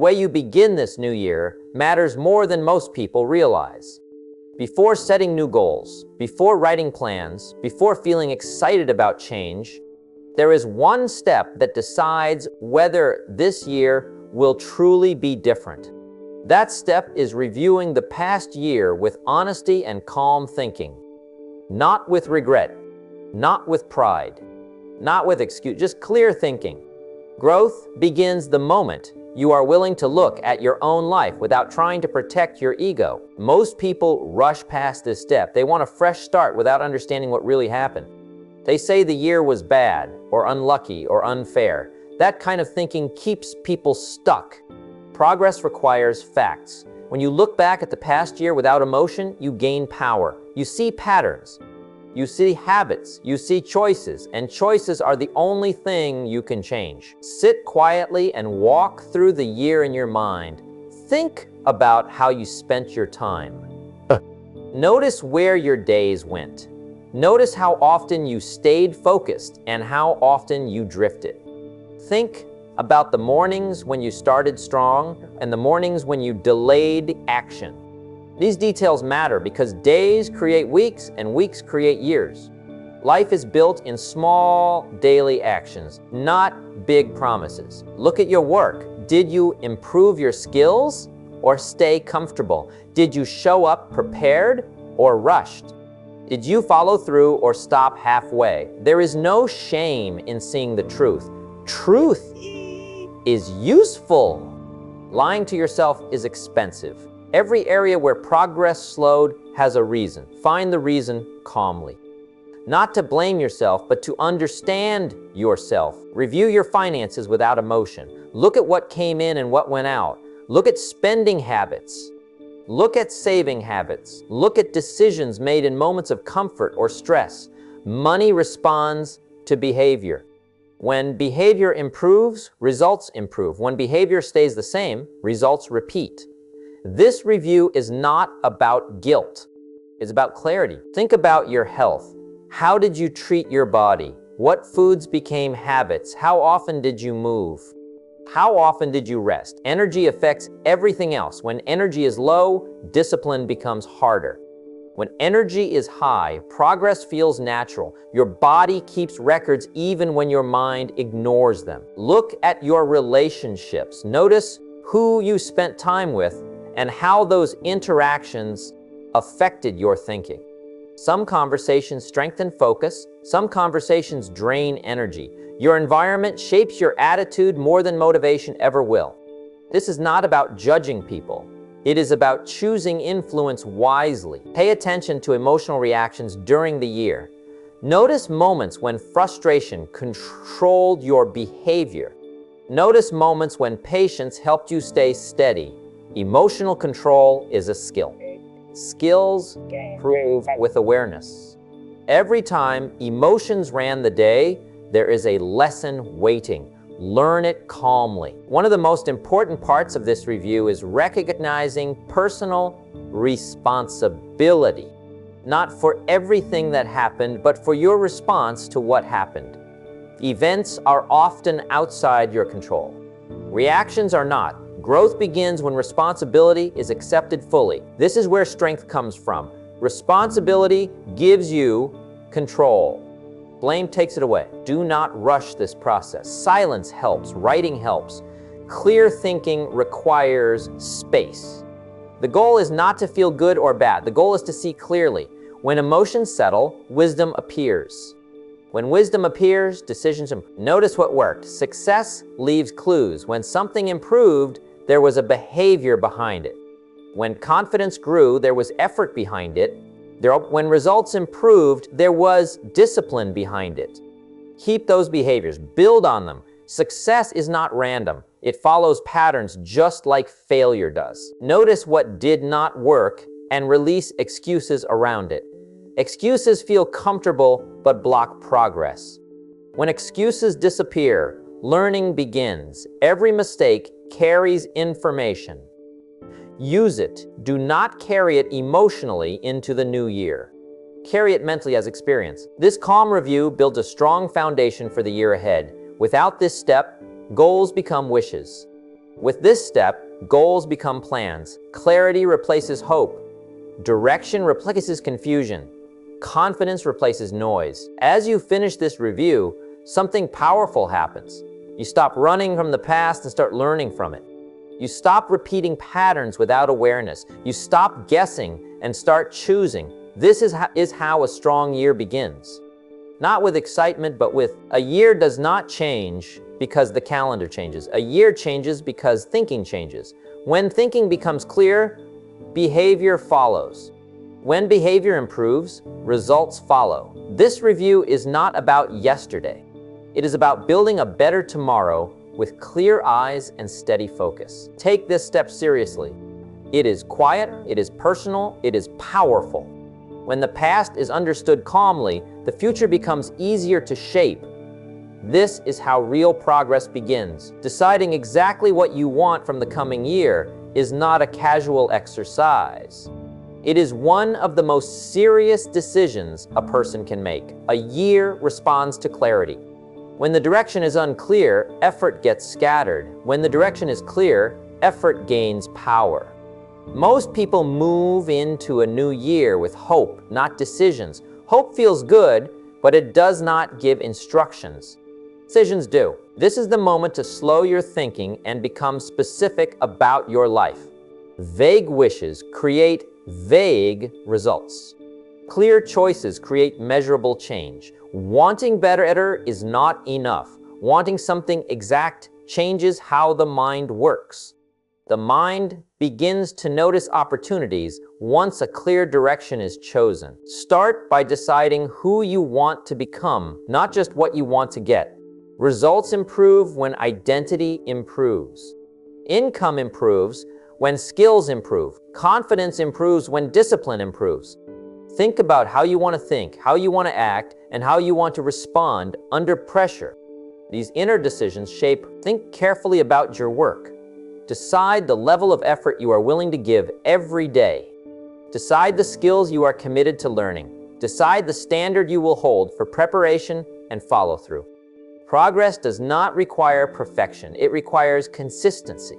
way you begin this new year matters more than most people realize. Before setting new goals, before writing plans, before feeling excited about change, there is one step that decides whether this year will truly be different. That step is reviewing the past year with honesty and calm thinking. Not with regret, not with pride, not with excuse, just clear thinking. Growth begins the moment you are willing to look at your own life without trying to protect your ego. Most people rush past this step. They want a fresh start without understanding what really happened. They say the year was bad, or unlucky, or unfair. That kind of thinking keeps people stuck. Progress requires facts. When you look back at the past year without emotion, you gain power. You see patterns. You see habits. You see choices. And choices are the only thing you can change. Sit quietly and walk through the year in your mind. Think about how you spent your time. Notice where your days went. Notice how often you stayed focused and how often you drifted. Think about the mornings when you started strong and the mornings when you delayed action. These details matter because days create weeks and weeks create years. Life is built in small daily actions, not big promises. Look at your work. Did you improve your skills or stay comfortable? Did you show up prepared or rushed? Did you follow through or stop halfway? There is no shame in seeing the truth. Truth is useful. Lying to yourself is expensive. Every area where progress slowed has a reason. Find the reason calmly. Not to blame yourself, but to understand yourself. Review your finances without emotion. Look at what came in and what went out. Look at spending habits. Look at saving habits. Look at decisions made in moments of comfort or stress. Money responds to behavior. When behavior improves, results improve. When behavior stays the same, results repeat. This review is not about guilt. It's about clarity. Think about your health. How did you treat your body? What foods became habits? How often did you move? How often did you rest? Energy affects everything else. When energy is low, discipline becomes harder. When energy is high, progress feels natural. Your body keeps records even when your mind ignores them. Look at your relationships. Notice who you spent time with and how those interactions affected your thinking. Some conversations strengthen focus. Some conversations drain energy. Your environment shapes your attitude more than motivation ever will. This is not about judging people. It is about choosing influence wisely. Pay attention to emotional reactions during the year. Notice moments when frustration controlled your behavior. Notice moments when patience helped you stay steady. Emotional control is a skill. Skills prove with awareness. Every time emotions ran the day, there is a lesson waiting. Learn it calmly. One of the most important parts of this review is recognizing personal responsibility. Not for everything that happened, but for your response to what happened. Events are often outside your control. Reactions are not. Growth begins when responsibility is accepted fully. This is where strength comes from. Responsibility gives you control. Blame takes it away. Do not rush this process. Silence helps. Writing helps. Clear thinking requires space. The goal is not to feel good or bad. The goal is to see clearly. When emotions settle, wisdom appears. When wisdom appears, decisions improve. Notice what worked. Success leaves clues. When something improved, there was a behavior behind it. When confidence grew, there was effort behind it. When results improved, there was discipline behind it. Keep those behaviors. Build on them. Success is not random. It follows patterns just like failure does. Notice what did not work and release excuses around it. Excuses feel comfortable but block progress. When excuses disappear, learning begins. Every mistake carries information. Use it. Do not carry it emotionally into the new year. Carry it mentally as experience. This calm review builds a strong foundation for the year ahead. Without this step, goals become wishes. With this step, goals become plans. Clarity replaces hope. Direction replaces confusion. Confidence replaces noise. As you finish this review, something powerful happens. You stop running from the past and start learning from it. You stop repeating patterns without awareness. You stop guessing and start choosing. This is how a strong year begins. Not with excitement, but with a year does not change because the calendar changes. A year changes because thinking changes. When thinking becomes clear, behavior follows. When behavior improves, results follow. This review is not about yesterday. It is about building a better tomorrow with clear eyes and steady focus. Take this step seriously. It is quiet, it is personal, it is powerful. When the past is understood calmly, the future becomes easier to shape. This is how real progress begins. Deciding exactly what you want from the coming year is not a casual exercise. It is one of the most serious decisions a person can make. A year responds to clarity. When the direction is unclear, effort gets scattered. When the direction is clear, effort gains power. Most people move into a new year with hope, not decisions. Hope feels good, but it does not give instructions. Decisions do. This is the moment to slow your thinking and become specific about your life. Vague wishes create vague results. Clear choices create measurable change. Wanting better is not enough. Wanting something exact changes how the mind works. The mind begins to notice opportunities once a clear direction is chosen. Start by deciding who you want to become, not just what you want to get. Results improve when identity improves. Income improves when skills improve. Confidence improves when discipline improves. Think about how you want to think, how you want to act, and how you want to respond under pressure. These inner decisions think carefully about your work. Decide the level of effort you are willing to give every day. Decide the skills you are committed to learning. Decide the standard you will hold for preparation and follow-through. Progress does not require perfection. It requires consistency.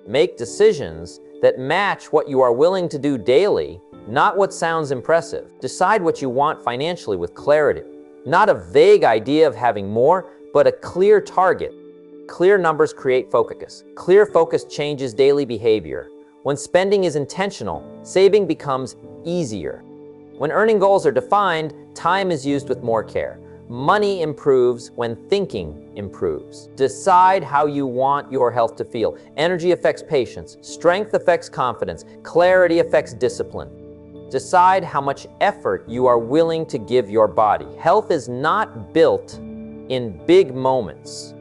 Make decisions that match what you are willing to do daily, not what sounds impressive. Decide what you want financially with clarity. Not a vague idea of having more, but a clear target. Clear numbers create focus. Clear focus changes daily behavior. When spending is intentional, saving becomes easier. When earning goals are defined, time is used with more care. Money improves when thinking improves. Decide how you want your health to feel. Energy affects patience. Strength affects confidence. Clarity affects discipline. Decide how much effort you are willing to give your body. Health is not built in big moments.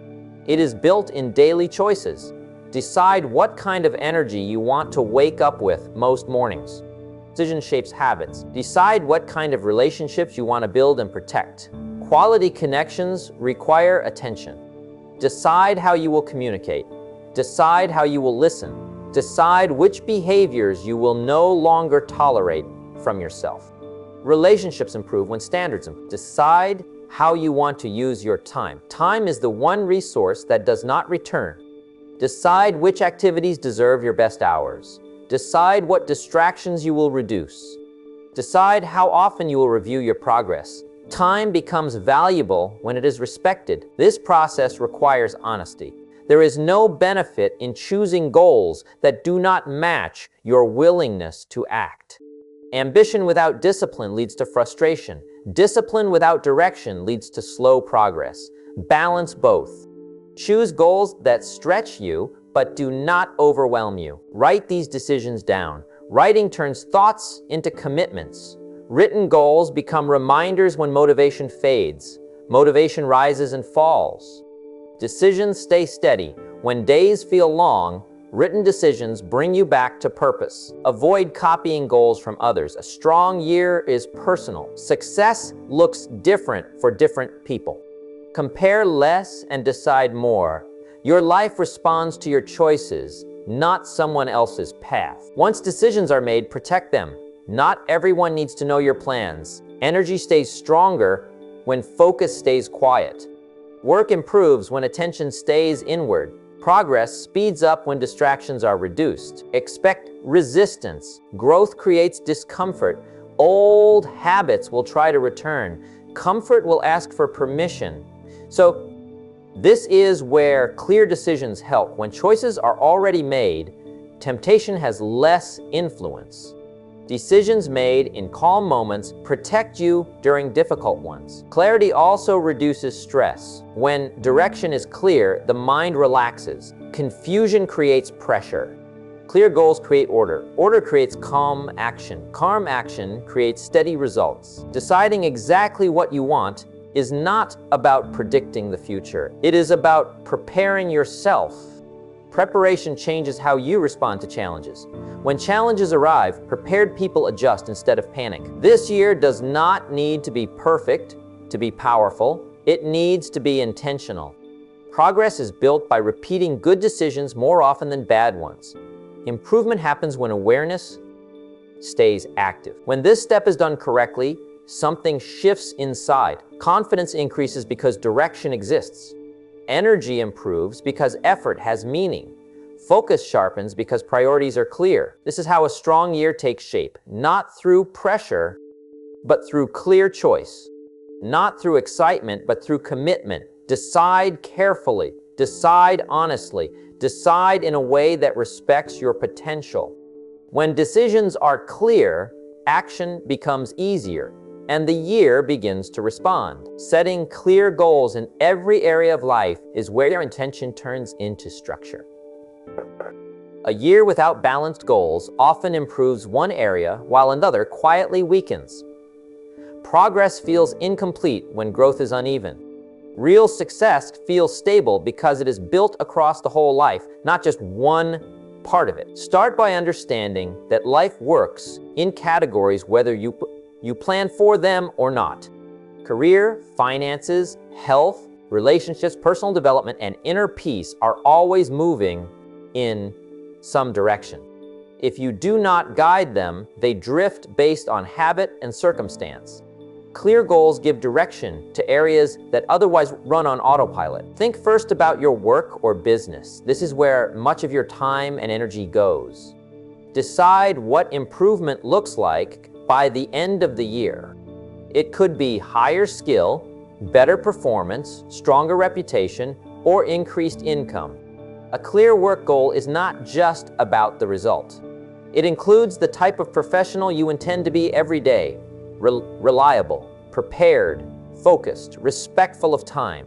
It is built in daily choices. Decide what kind of energy you want to wake up with most mornings. Decision shapes habits. Decide what kind of relationships you want to build and protect. Quality connections require attention. Decide how you will communicate. Decide how you will listen. Decide which behaviors you will no longer tolerate from yourself. Relationships improve when standards improve. Decide how you want to use your time. Time is the one resource that does not return. Decide which activities deserve your best hours. Decide what distractions you will reduce. Decide how often you will review your progress. Time becomes valuable when it is respected. This process requires honesty. There is no benefit in choosing goals that do not match your willingness to act. Ambition without discipline leads to frustration. Discipline without direction leads to slow progress. Balance both. Choose goals that stretch you but do not overwhelm you. Write these decisions down. Writing turns thoughts into commitments. Written goals become reminders when motivation fades. Motivation rises and falls. Decisions stay steady. When days feel long, written decisions bring you back to purpose. Avoid copying goals from others. A strong year is personal. Success looks different for different people. Compare less and decide more. Your life responds to your choices, not someone else's path. Once decisions are made, protect them. Not everyone needs to know your plans. Energy stays stronger when focus stays quiet. Work improves when attention stays inward. Progress speeds up when distractions are reduced. Expect resistance. Growth creates discomfort. Old habits will try to return. Comfort will ask for permission. So, this is where clear decisions help. When choices are already made, temptation has less influence. Decisions made in calm moments protect you during difficult ones. Clarity also reduces stress. When direction is clear, the mind relaxes. Confusion creates pressure. Clear goals create order. Order creates calm action. Calm action creates steady results. Deciding exactly what you want is not about predicting the future. It is about preparing yourself. Preparation changes how you respond to challenges. When challenges arrive, prepared people adjust instead of panic. This year does not need to be perfect to be powerful. It needs to be intentional. Progress is built by repeating good decisions more often than bad ones. Improvement happens when awareness stays active. When this step is done correctly, something shifts inside. Confidence increases because direction exists. Energy improves because effort has meaning. Focus sharpens because priorities are clear. This is how a strong year takes shape, not through pressure, but through clear choice. Not through excitement, but through commitment. Decide carefully. Decide honestly. Decide in a way that respects your potential. When decisions are clear, action becomes easier, and the year begins to respond. Setting clear goals in every area of life is where your intention turns into structure. A year without balanced goals often improves one area while another quietly weakens. Progress feels incomplete when growth is uneven. Real success feels stable because it is built across the whole life, not just one part of it. Start by understanding that life works in categories whether you plan for them or not. Career, finances, health, relationships, personal development, and inner peace are always moving in some direction. If you do not guide them, they drift based on habit and circumstance. Clear goals give direction to areas that otherwise run on autopilot. Think first about your work or business. This is where much of your time and energy goes. Decide what improvement looks like by the end of the year. It could be higher skill, better performance, stronger reputation, or increased income. A clear work goal is not just about the result. It includes the type of professional you intend to be every day. Reliable, prepared, focused, respectful of time.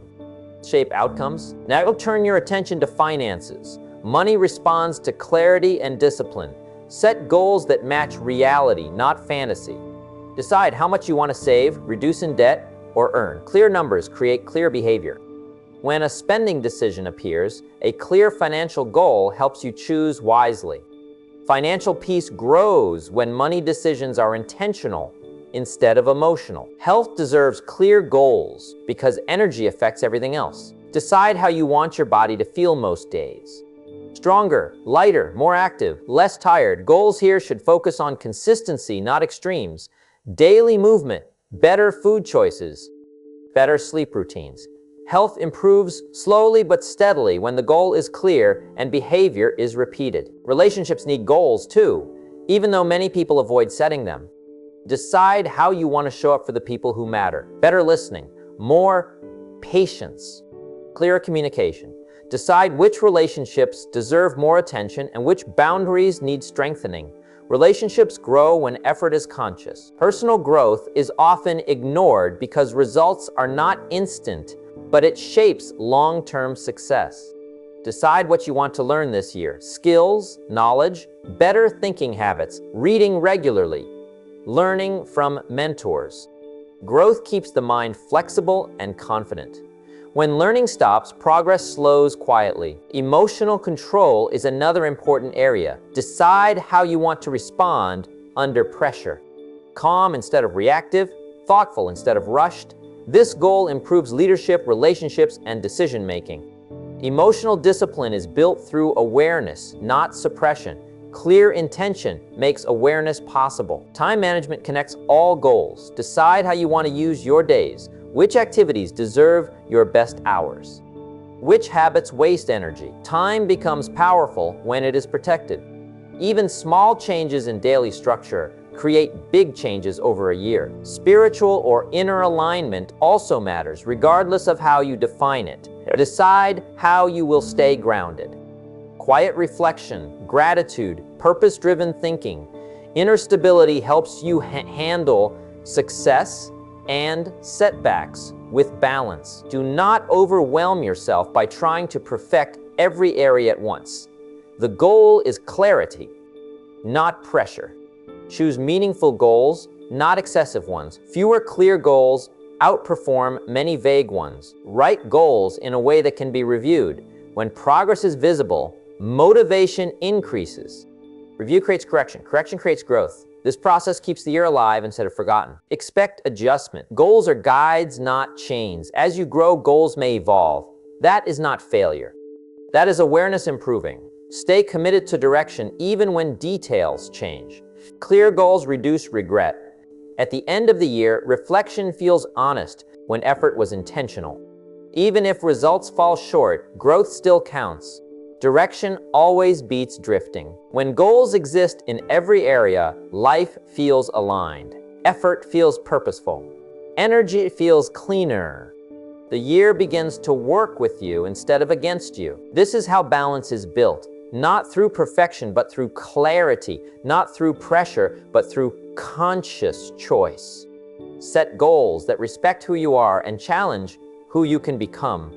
Shape outcomes. Now you'll turn your attention to finances. Money responds to clarity and discipline. Set goals that match reality, not fantasy. Decide how much you want to save, reduce in debt, or earn. Clear numbers create clear behavior. When a spending decision appears, a clear financial goal helps you choose wisely. Financial peace grows when money decisions are intentional instead of emotional. Health deserves clear goals because energy affects everything else. Decide how you want your body to feel most days. Stronger, lighter, more active, less tired. Goals here should focus on consistency, not extremes. Daily movement, better food choices, better sleep routines. Health improves slowly but steadily when the goal is clear and behavior is repeated. Relationships need goals too, even though many people avoid setting them. Decide how you want to show up for the people who matter. Better listening, more patience, clearer communication. Decide which relationships deserve more attention and which boundaries need strengthening. Relationships grow when effort is conscious. Personal growth is often ignored because results are not instant, but it shapes long-term success. Decide what you want to learn this year. Skills, knowledge, better thinking habits, reading regularly, learning from mentors. Growth keeps the mind flexible and confident. When learning stops, progress slows quietly. Emotional control is another important area. Decide how you want to respond under pressure. Calm instead of reactive, thoughtful instead of rushed. This goal improves leadership, relationships, and decision-making. Emotional discipline is built through awareness, not suppression. Clear intention makes awareness possible. Time management connects all goals. Decide how you want to use your days. Which activities deserve your best hours? Which habits waste energy? Time becomes powerful when it is protected. Even small changes in daily structure create big changes over a year. Spiritual or inner alignment also matters, regardless of how you define it. Decide how you will stay grounded. Quiet reflection, gratitude, purpose-driven thinking. Inner stability helps you handle success and setbacks with balance. Do not overwhelm yourself by trying to perfect every area at once. The goal is clarity, not pressure. Choose meaningful goals, not excessive ones. Fewer clear goals outperform many vague ones. Write goals in a way that can be reviewed. When progress is visible, motivation increases. Review creates correction. Correction creates growth. This process keeps the year alive instead of forgotten. Expect adjustment. Goals are guides, not chains. As you grow, goals may evolve. That is not failure. That is awareness improving. Stay committed to direction even when details change. Clear goals reduce regret. At the end of the year, reflection feels honest when effort was intentional. Even if results fall short, growth still counts. Direction always beats drifting. When goals exist in every area, life feels aligned. Effort feels purposeful. Energy feels cleaner. The year begins to work with you instead of against you. This is how balance is built. Not through perfection, but through clarity. Not through pressure, but through conscious choice. Set goals that respect who you are and challenge who you can become.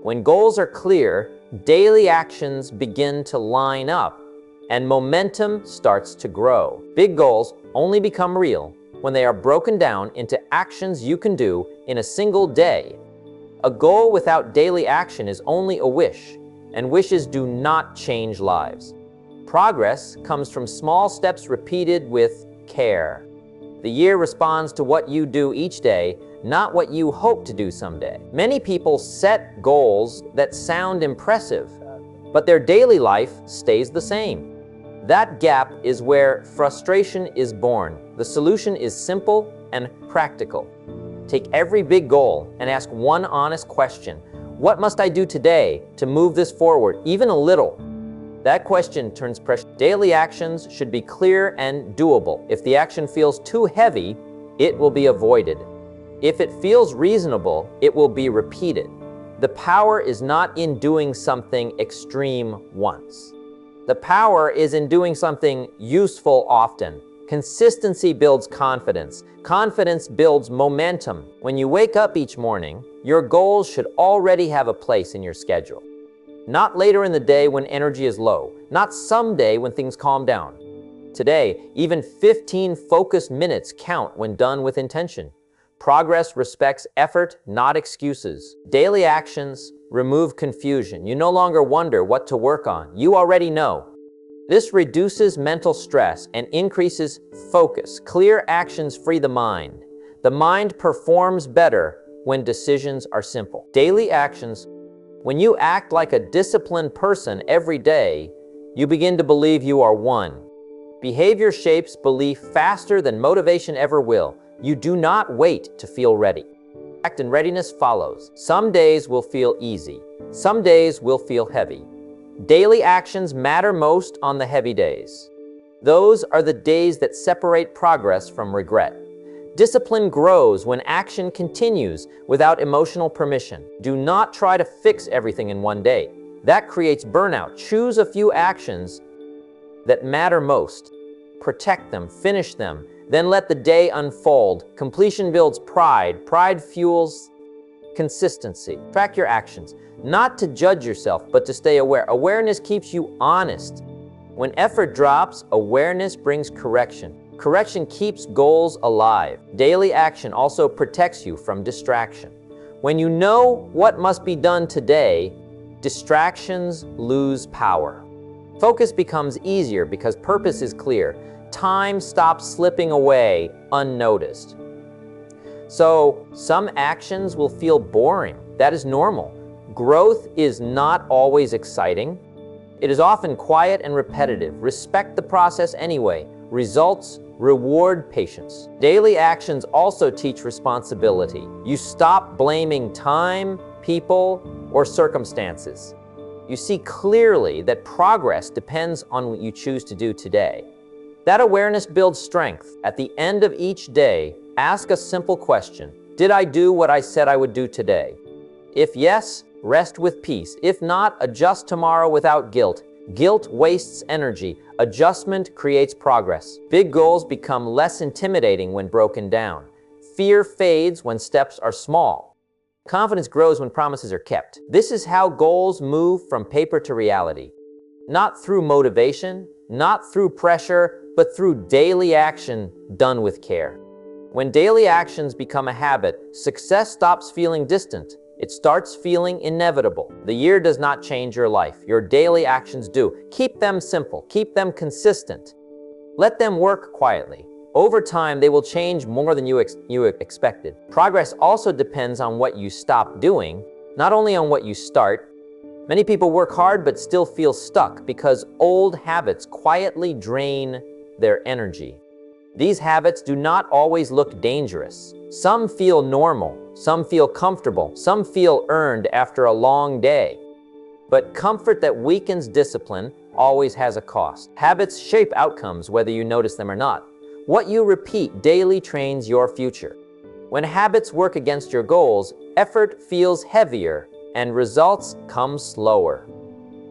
When goals are clear, daily actions begin to line up and momentum starts to grow. Big goals only become real when they are broken down into actions you can do in a single day. A goal without daily action is only a wish, and wishes do not change lives. Progress comes from small steps repeated with care. The year responds to what you do each day, not what you hope to do someday. Many people set goals that sound impressive, but their daily life stays the same. That gap is where frustration is born. The solution is simple and practical. Take every big goal and ask one honest question. What must I do today to move this forward, even a little? That question turns pressure. Daily actions should be clear and doable. If the action feels too heavy, it will be avoided. If it feels reasonable, it will be repeated. The power is not in doing something extreme once. The power is in doing something useful often. Consistency builds confidence. Confidence builds momentum. When you wake up each morning, your goals should already have a place in your schedule. Not later in the day when energy is low. Not someday when things calm down. Today, even 15 focused minutes count when done with intention. Progress respects effort, not excuses. Daily actions remove confusion. You no longer wonder what to work on. You already know. This reduces mental stress and increases focus. Clear actions free the mind. The mind performs better when decisions are simple. Daily actions. When you act like a disciplined person every day, you begin to believe you are one. Behavior shapes belief faster than motivation ever will. You do not wait to feel ready. Act and readiness follows. Some days will feel easy. Some days will feel heavy. Daily actions matter most on the heavy days. Those are the days that separate progress from regret. Discipline grows when action continues without emotional permission. Do not try to fix everything in one day. That creates burnout. Choose a few actions that matter most. Protect them, finish them, then let the day unfold. Completion builds pride. Pride fuels consistency. Track your actions, not to judge yourself, but to stay aware. Awareness keeps you honest. When effort drops, awareness brings correction. Correction keeps goals alive. Daily action also protects you from distraction. When you know what must be done today, distractions lose power. Focus becomes easier because purpose is clear. Time stops slipping away unnoticed. So, some actions will feel boring. That is normal. Growth is not always exciting. It is often quiet and repetitive. Respect the process anyway. Results reward patience. Daily actions also teach responsibility. You stop blaming time, people, or circumstances. You see clearly that progress depends on what you choose to do today. That awareness builds strength. At the end of each day, ask a simple question. Did I do what I said I would do today? If yes, rest with peace. If not, adjust tomorrow without guilt. Guilt wastes energy. Adjustment creates progress. Big goals become less intimidating when broken down. Fear fades when steps are small. Confidence grows when promises are kept. This is how goals move from paper to reality. Not through motivation, not through pressure, but through daily action done with care. When daily actions become a habit, success stops feeling distant. It starts feeling inevitable. The year does not change your life. Your daily actions do. Keep them simple. Keep them consistent. Let them work quietly. Over time, they will change more than you expected. Progress also depends on what you stop doing, not only on what you start. Many people work hard but still feel stuck because old habits quietly drain their energy. These habits do not always look dangerous. Some feel normal, some feel comfortable, some feel earned after a long day. But comfort that weakens discipline always has a cost. Habits shape outcomes whether you notice them or not. What you repeat daily trains your future. When habits work against your goals, effort feels heavier and results come slower.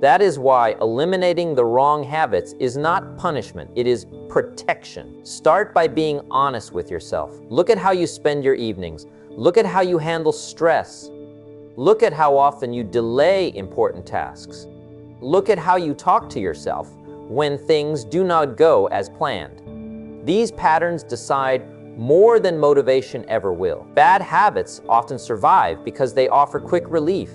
That is why eliminating the wrong habits is not punishment, it is protection. Start by being honest with yourself. Look at how you spend your evenings. Look at how you handle stress. Look at how often you delay important tasks. Look at how you talk to yourself when things do not go as planned. These patterns decide more than motivation ever will. Bad habits often survive because they offer quick relief.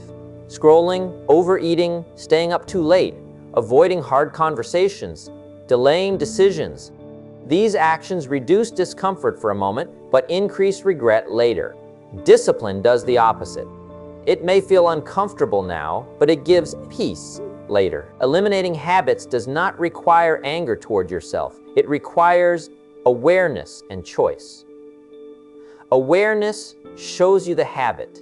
Scrolling, overeating, staying up too late, avoiding hard conversations, delaying decisions. These actions reduce discomfort for a moment, but increase regret later. Discipline does the opposite. It may feel uncomfortable now, but it gives peace later. Eliminating habits does not require anger toward yourself. It requires awareness and choice. Awareness shows you the habit.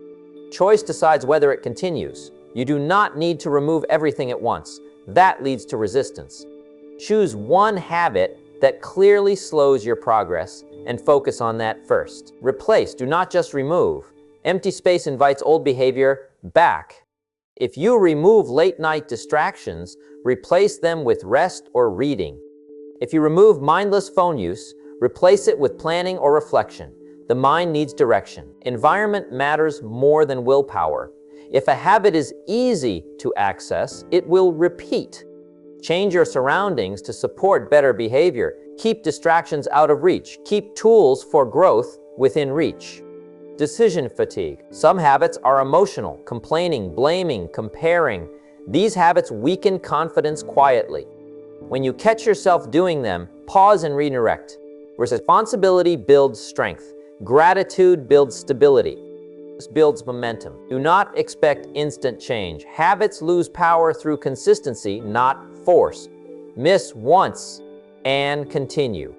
Choice decides whether it continues. You do not need to remove everything at once. That leads to resistance. Choose one habit that clearly slows your progress and focus on that first. Replace, do not just remove. Empty space invites old behavior back. If you remove late-night distractions, replace them with rest or reading. If you remove mindless phone use, replace it with planning or reflection. The mind needs direction. Environment matters more than willpower. If a habit is easy to access, it will repeat. Change your surroundings to support better behavior. Keep distractions out of reach. Keep tools for growth within reach. Decision fatigue. Some habits are emotional, complaining, blaming, comparing. These habits weaken confidence quietly. When you catch yourself doing them, pause and redirect. Responsibility builds strength. Gratitude builds stability. This builds momentum. Do not expect instant change. Habits lose power through consistency, not force. Miss once and continue.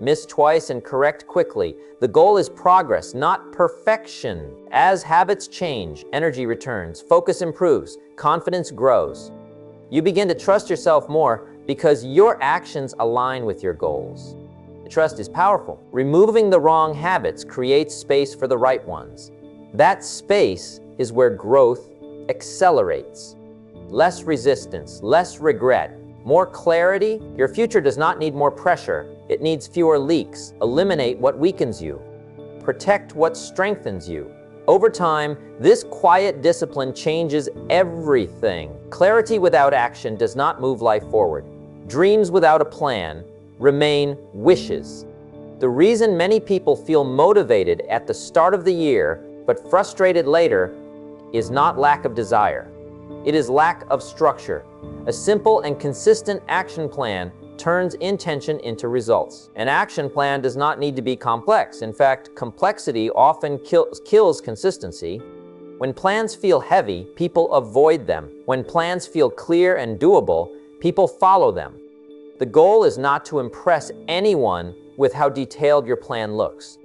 Miss twice and correct quickly. The goal is progress, not perfection. As habits change, energy returns, focus improves, confidence grows. You begin to trust yourself more because your actions align with your goals. Trust is powerful. Removing the wrong habits creates space for the right ones. That space is where growth accelerates. Less resistance, less regret, more clarity. Your future does not need more pressure. It needs fewer leaks. Eliminate what weakens you. Protect what strengthens you. Over time, this quiet discipline changes everything. Clarity without action does not move life forward. Dreams without a plan remain wishes. The reason many people feel motivated at the start of the year but frustrated later is not lack of desire. It is lack of structure. A simple and consistent action plan turns intention into results. An action plan does not need to be complex. In fact, complexity often kills consistency. When plans feel heavy, people avoid them. When plans feel clear and doable, people follow them. The goal is not to impress anyone with how detailed your plan looks.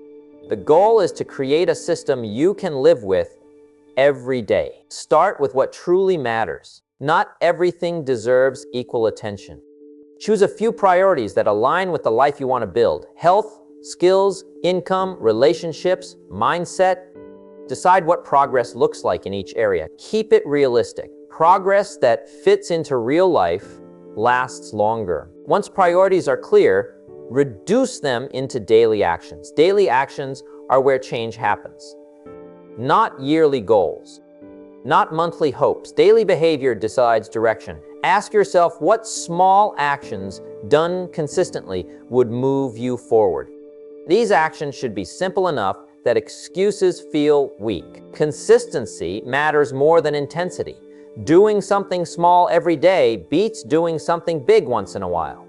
The goal is to create a system you can live with every day. Start with what truly matters. Not everything deserves equal attention. Choose a few priorities that align with the life you want to build. Health, skills, income, relationships, mindset. Decide what progress looks like in each area. Keep it realistic. Progress that fits into real life lasts longer. Once priorities are clear, reduce them into daily actions. Daily actions are where change happens. Not yearly goals, not monthly hopes. Daily behavior decides direction. Ask yourself what small actions done consistently would move you forward. These actions should be simple enough that excuses feel weak. Consistency matters more than intensity. Doing something small every day beats doing something big once in a while.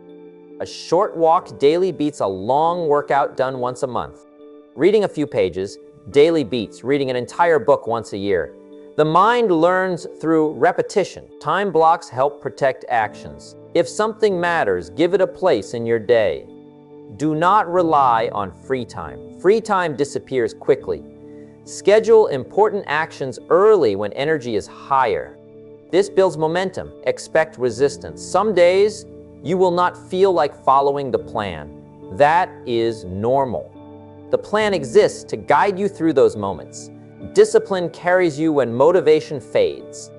A short walk daily beats a long workout done once a month. Reading a few pages daily beats reading an entire book once a year. The mind learns through repetition. Time blocks help protect actions. If something matters, give it a place in your day. Do not rely on free time. Free time disappears quickly. Schedule important actions early when energy is higher. This builds momentum. Expect resistance. Some days, you will not feel like following the plan. That is normal. The plan exists to guide you through those moments. Discipline carries you when motivation fades.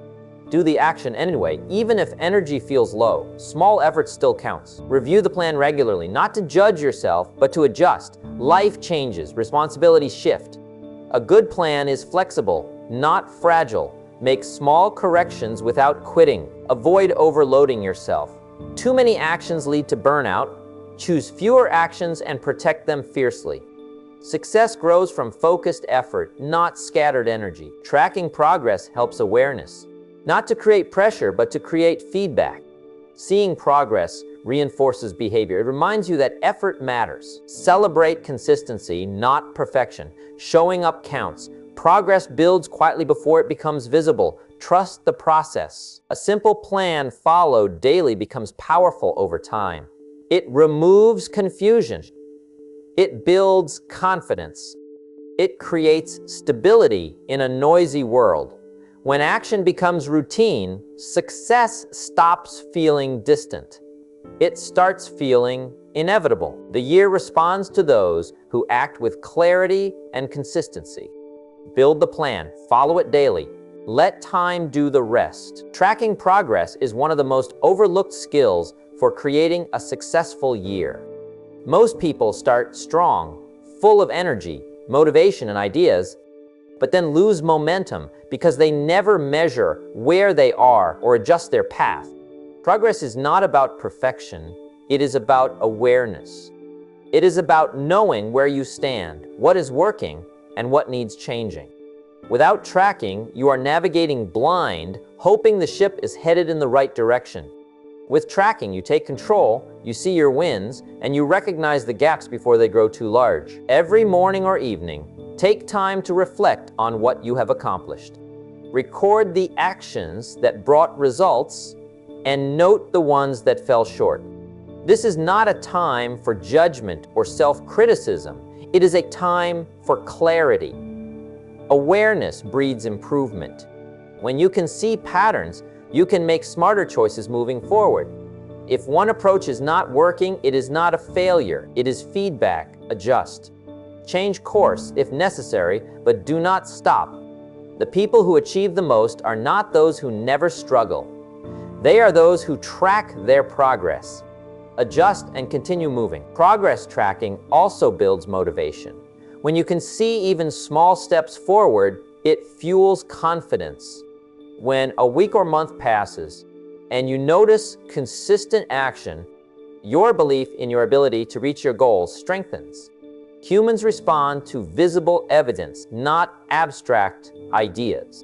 Do the action anyway, even if energy feels low. Small effort still counts. Review the plan regularly, not to judge yourself, but to adjust. Life changes, responsibilities shift. A good plan is flexible, not fragile. Make small corrections without quitting. Avoid overloading yourself. Too many actions lead to burnout. Choose fewer actions and protect them fiercely. Success grows from focused effort, not scattered energy. Tracking progress helps awareness. Not to create pressure, but to create feedback. Seeing progress reinforces behavior. It reminds you that effort matters. Celebrate consistency, not perfection. Showing up counts. Progress builds quietly before it becomes visible. Trust the process. A simple plan followed daily becomes powerful over time. It removes confusion. It builds confidence. It creates stability in a noisy world. When action becomes routine, success stops feeling distant. It starts feeling inevitable. The year responds to those who act with clarity and consistency. Build the plan, follow it daily. Let time do the rest. Tracking progress is one of the most overlooked skills for creating a successful year. Most people start strong, full of energy, motivation, and ideas, but then lose momentum because they never measure where they are or adjust their path. Progress is not about perfection, it is about awareness. It is about knowing where you stand, what is working, and what needs changing. Without tracking, you are navigating blind, hoping the ship is headed in the right direction. With tracking, you take control, you see your wins, and you recognize the gaps before they grow too large. Every morning or evening, take time to reflect on what you have accomplished. Record the actions that brought results and note the ones that fell short. This is not a time for judgment or self-criticism. It is a time for clarity. Awareness breeds improvement. When you can see patterns, you can make smarter choices moving forward. If one approach is not working, it is not a failure. It is feedback. Adjust. Change course if necessary, but do not stop. The people who achieve the most are not those who never struggle. They are those who track their progress. Adjust and continue moving. Progress tracking also builds motivation. When you can see even small steps forward, it fuels confidence. When a week or month passes and you notice consistent action, your belief in your ability to reach your goals strengthens. Humans respond to visible evidence, not abstract ideas.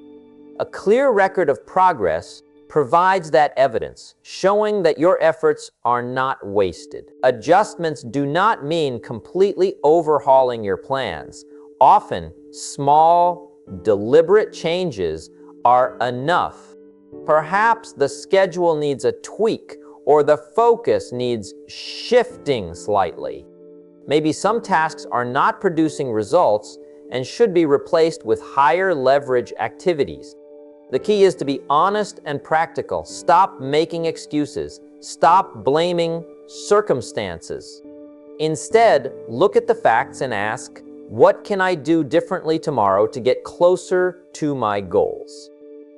A clear record of progress provides that evidence, showing that your efforts are not wasted. Adjustments do not mean completely overhauling your plans. Often, small, deliberate changes are enough. Perhaps the schedule needs a tweak or the focus needs shifting slightly. Maybe some tasks are not producing results and should be replaced with higher leverage activities. The key is to be honest and practical. Stop making excuses. Stop blaming circumstances. Instead, look at the facts and ask, what can I do differently tomorrow to get closer to my goals?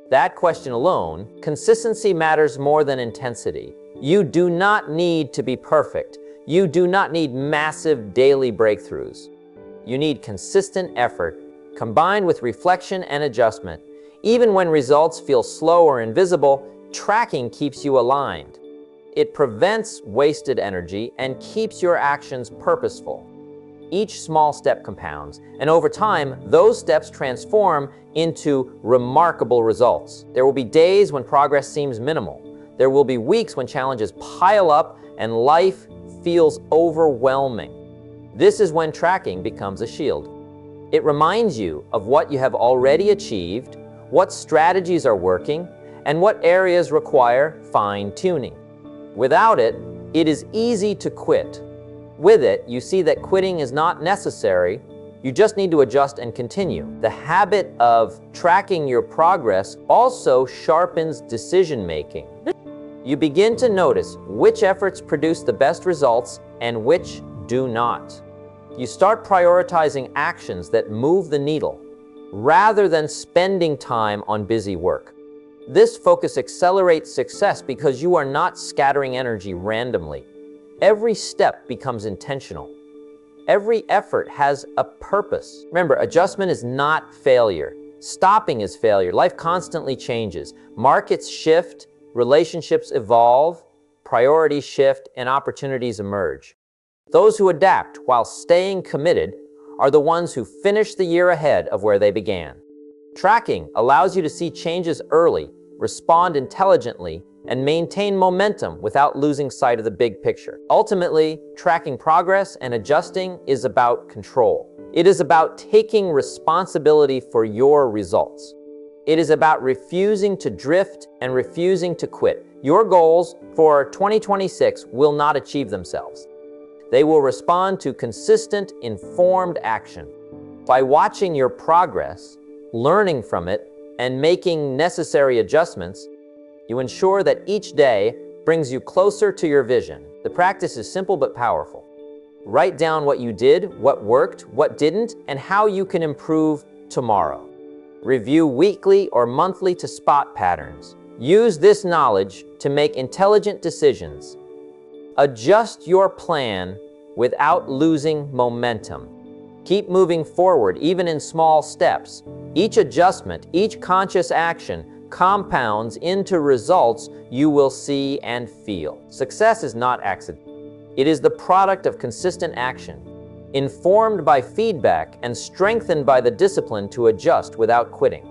That question alone, consistency matters more than intensity. You do not need to be perfect. You do not need massive daily breakthroughs. You need consistent effort, combined with reflection and adjustment. Even when results feel slow or invisible, tracking keeps you aligned. It prevents wasted energy and keeps your actions purposeful. Each small step compounds, and over time, those steps transform into remarkable results. There will be days when progress seems minimal. There will be weeks when challenges pile up and life feels overwhelming. This is when tracking becomes a shield. It reminds you of what you have already achieved, what strategies are working, and what areas require fine-tuning. Without it, it is easy to quit. With it, you see that quitting is not necessary. You just need to adjust and continue. The habit of tracking your progress also sharpens decision-making. You begin to notice which efforts produce the best results and which do not. You start prioritizing actions that move the needle, rather than spending time on busy work. This focus accelerates success because you are not scattering energy randomly. Every step becomes intentional. Every effort has a purpose. Remember, adjustment is not failure. Stopping is failure. Life constantly changes. Markets shift, relationships evolve, priorities shift, and opportunities emerge. Those who adapt while staying committed are the ones who finish the year ahead of where they began. Tracking allows you to see changes early, respond intelligently, and maintain momentum without losing sight of the big picture. Ultimately, tracking progress and adjusting is about control. It is about taking responsibility for your results. It is about refusing to drift and refusing to quit. Your goals for 2026 will not achieve themselves. They will respond to consistent, informed action. By watching your progress, learning from it, and making necessary adjustments, you ensure that each day brings you closer to your vision. The practice is simple but powerful. Write down what you did, what worked, what didn't, and how you can improve tomorrow. Review weekly or monthly to spot patterns. Use this knowledge to make intelligent decisions. Adjust your plan without losing momentum. Keep moving forward, even in small steps. Each adjustment, each conscious action compounds into results you will see and feel. Success is not accidental. It is the product of consistent action, informed by feedback and strengthened by the discipline to adjust without quitting.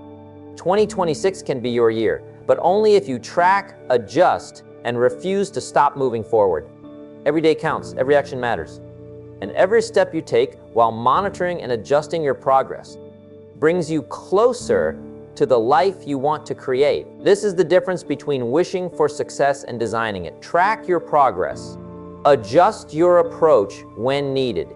2026 can be your year, but only if you track, adjust, and refuse to stop moving forward. Every day counts, every action matters. And every step you take while monitoring and adjusting your progress brings you closer to the life you want to create. This is the difference between wishing for success and designing it. Track your progress. Adjust your approach when needed.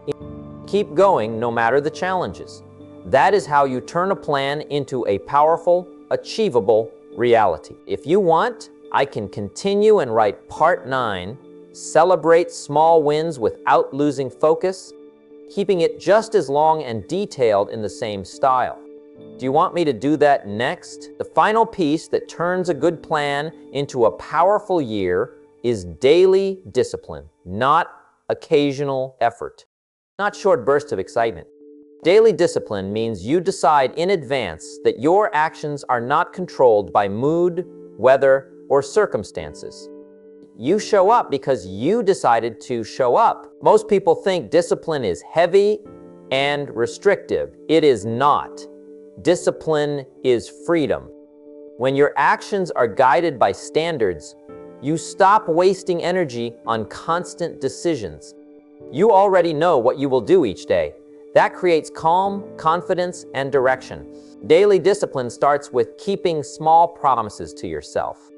Keep going no matter the challenges. That is how you turn a plan into a powerful, achievable reality. If you want, I can continue and write part 9, celebrate small wins without losing focus, keeping it just as long and detailed in the same style. Do you want me to do that next? The final piece that turns a good plan into a powerful year is daily discipline, not occasional effort, not short bursts of excitement. Daily discipline means you decide in advance that your actions are not controlled by mood, weather, or circumstances. You show up because you decided to show up. Most people think discipline is heavy and restrictive. It is not. Discipline is freedom. When your actions are guided by standards, you stop wasting energy on constant decisions. You already know what you will do each day. That creates calm, confidence, and direction. Daily discipline starts with keeping small promises to yourself.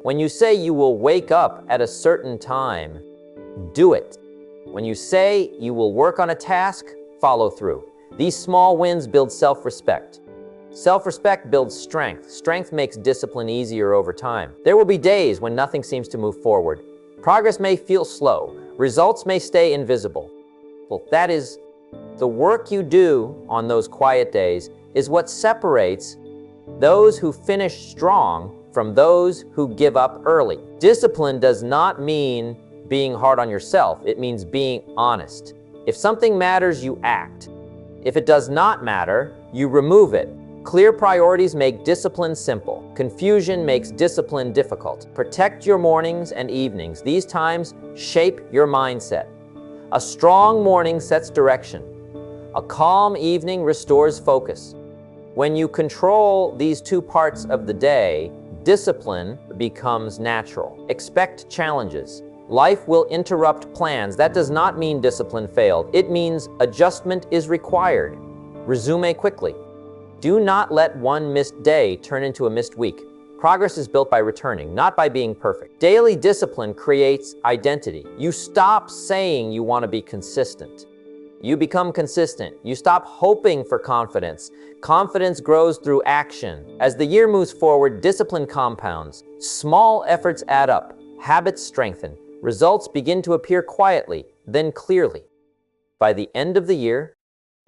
When you say you will wake up at a certain time, do it. When you say you will work on a task, follow through. These small wins build self-respect. Self-respect builds strength. Strength makes discipline easier over time. There will be days when nothing seems to move forward. Progress may feel slow. Results may stay invisible. Well, that is, the work you do on those quiet days is what separates those who finish strong from those who give up early. Discipline does not mean being hard on yourself. It means being honest. If something matters, you act. If it does not matter, you remove it. Clear priorities make discipline simple. Confusion makes discipline difficult. Protect your mornings and evenings. These times shape your mindset. A strong morning sets direction. A calm evening restores focus. When you control these two parts of the day, discipline becomes natural. Expect challenges. Life will interrupt plans. That does not mean discipline failed. It means adjustment is required. Resume quickly. Do not let one missed day turn into a missed week. Progress is built by returning, not by being perfect. Daily discipline creates identity. You stop saying you want to be consistent. You become consistent. You stop hoping for confidence. Confidence grows through action. As the year moves forward, discipline compounds. Small efforts add up. Habits strengthen. Results begin to appear quietly, then clearly. By the end of the year,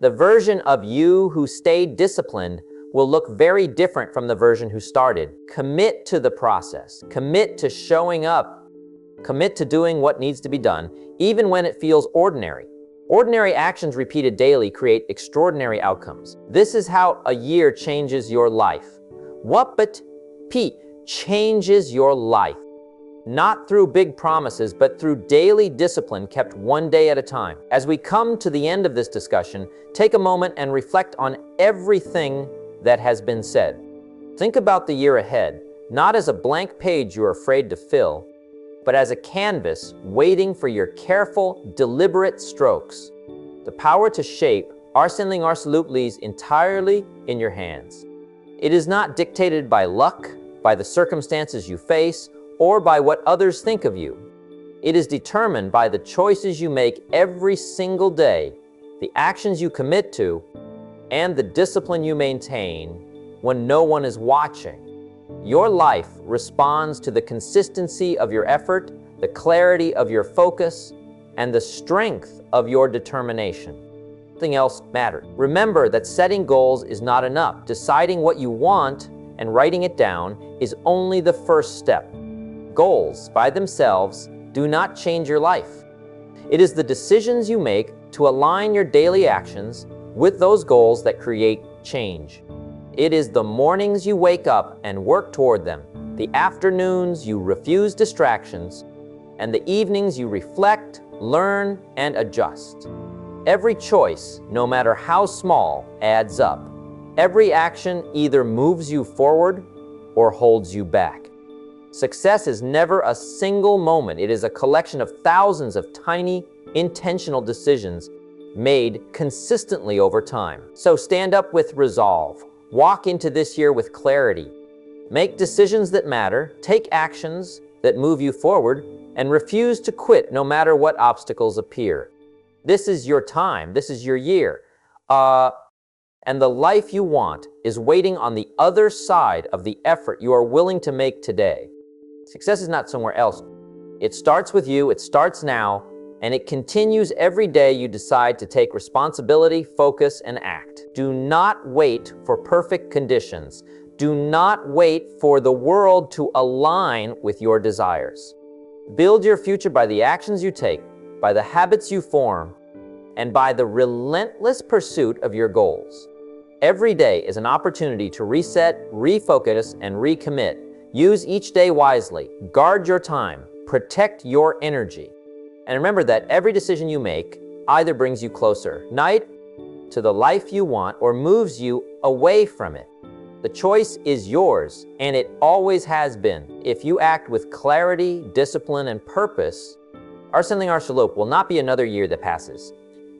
the version of you who stayed disciplined will look very different from the version who started. Commit to the process. Commit to showing up. Commit to doing what needs to be done, even when it feels ordinary. Ordinary actions repeated daily create extraordinary outcomes. This is how a year changes your life. What but P changes your life. Not through big promises, but through daily discipline kept one day at a time. As we come to the end of this discussion, take a moment and reflect on everything that has been said. Think about the year ahead, not as a blank page you're afraid to fill, but as a canvas waiting for your careful, deliberate strokes. The power to shape Arsène Arsaloop lies entirely in your hands. It is not dictated by luck, by the circumstances you face, or by what others think of you. It is determined by the choices you make every single day, the actions you commit to, and the discipline you maintain when no one is watching. Your life responds to the consistency of your effort, the clarity of your focus, and the strength of your determination. Nothing else matters. Remember that setting goals is not enough. Deciding what you want and writing it down is only the first step. Goals, by themselves, do not change your life. It is the decisions you make to align your daily actions with those goals that create change. It is the mornings you wake up and work toward them, the afternoons you refuse distractions, and the evenings you reflect, learn, and adjust. Every choice, no matter how small, adds up. Every action either moves you forward or holds you back. Success is never a single moment. It is a collection of thousands of tiny, intentional decisions made consistently over time. So stand up with resolve. Walk into this year with clarity. Make decisions that matter, take actions that move you forward, and refuse to quit no matter what obstacles appear. This is your time. This is your year. And the life you want is waiting on the other side of the effort you are willing to make today. Success is not somewhere else. It starts with you, it starts now, and it continues every day you decide to take responsibility, focus, and act. Do not wait for perfect conditions. Do not wait for the world to align with your desires. Build your future by the actions you take, by the habits you form, and by the relentless pursuit of your goals. Every day is an opportunity to reset, refocus, and recommit. Use each day wisely. Guard your time. Protect your energy. And remember that every decision you make either brings you closer, night, to the life you want or moves you away from it. The choice is yours, and it always has been. If you act with clarity, discipline, and purpose, Arsène Arsaloop will not be another year that passes.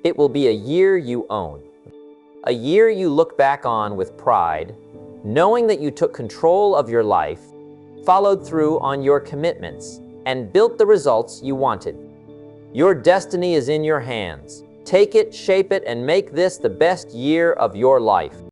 It will be a year you own. A year you look back on with pride, knowing that you took control of your life, followed through on your commitments, and built the results you wanted. Your destiny is in your hands. Take it, shape it, and make this the best year of your life.